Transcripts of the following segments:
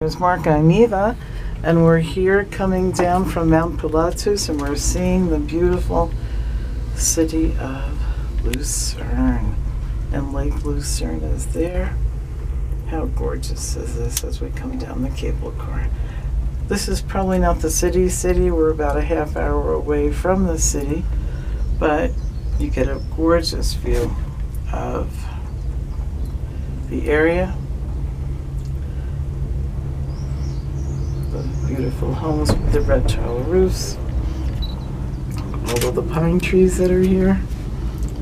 There's Mark, I'm Eva, and we're here coming down from Mount Pilatus, and we're seeing the beautiful city of Lucerne. And Lake Lucerne is there. How gorgeous is this as we come down the cable car? This is probably not the city. We're about a half hour away from the city, but you get a gorgeous view of the area. Beautiful homes with the red tile roofs, all of the pine trees that are here,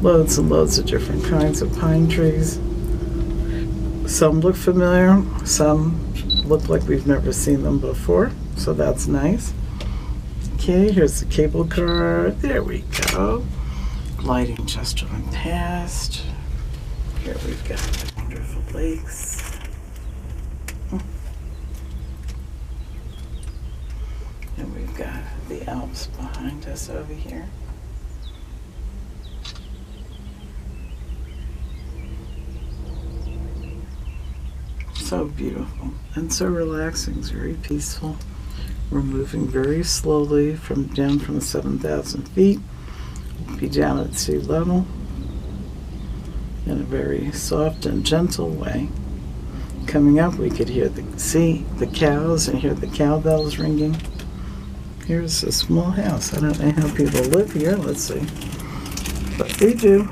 loads and loads of different kinds of pine trees. Some look familiar, some look like we've never seen them before, so that's nice. Okay, here's the cable car. There we go. Lighting just went past. Here we've got the wonderful lakes. And we've got the Alps behind us over here. So beautiful and so relaxing, it's very peaceful. We're moving very slowly down from 7,000 feet. We'll be down at sea level in a very soft and gentle way. Coming up, we could see the cows and hear the cowbells ringing. Here's a small house. I don't know how people live here. Let's see. But they do.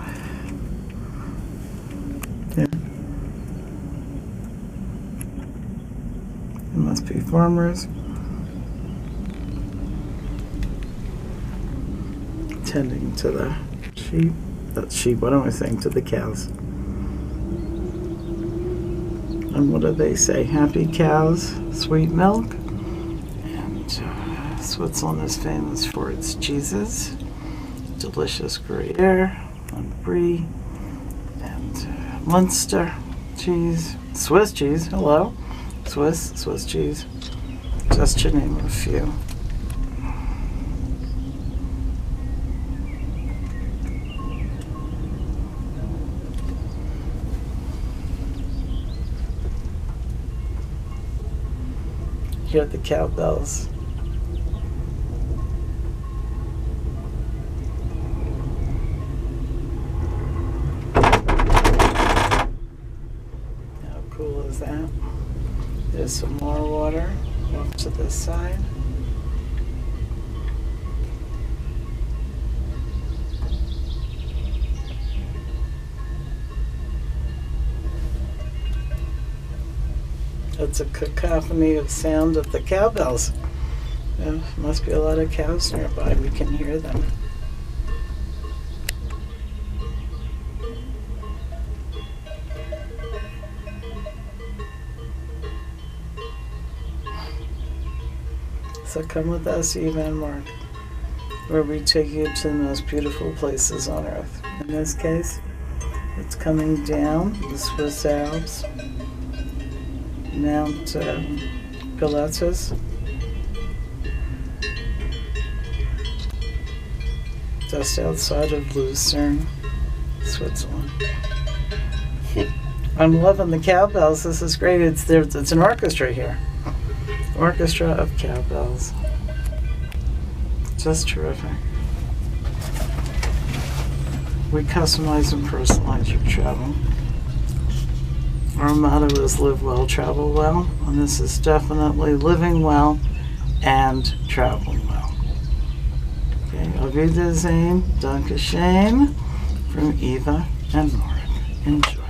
Yeah. It must be farmers. Tending to the sheep. Sheep, what am I saying? To the cows. And what do they say? Happy cows, sweet milk. Switzerland is famous for its cheeses, delicious Gruyere and Brie, and Munster cheese, Swiss cheese, hello, Swiss cheese, just to name a few. Hear the cowbells. Cool as that. There's some more water off to this side. It's a cacophony of sound of the cowbells. There must be a lot of cows nearby. We can hear them. So come with us, Eva and Mark, where we take you to the most beautiful places on earth. In this case, it's coming down the Swiss Alps, Mount Pilatus, just outside of Lucerne, Switzerland. I'm loving the cowbells. This is great. It's an orchestra here. Orchestra of cowbells. Just terrific. We customize and personalize your travel. Our motto is live well, travel well, and this is definitely living well and traveling well. Okay, Auf Wiedersehen, Dankeschön from Eva and Mark. Enjoy.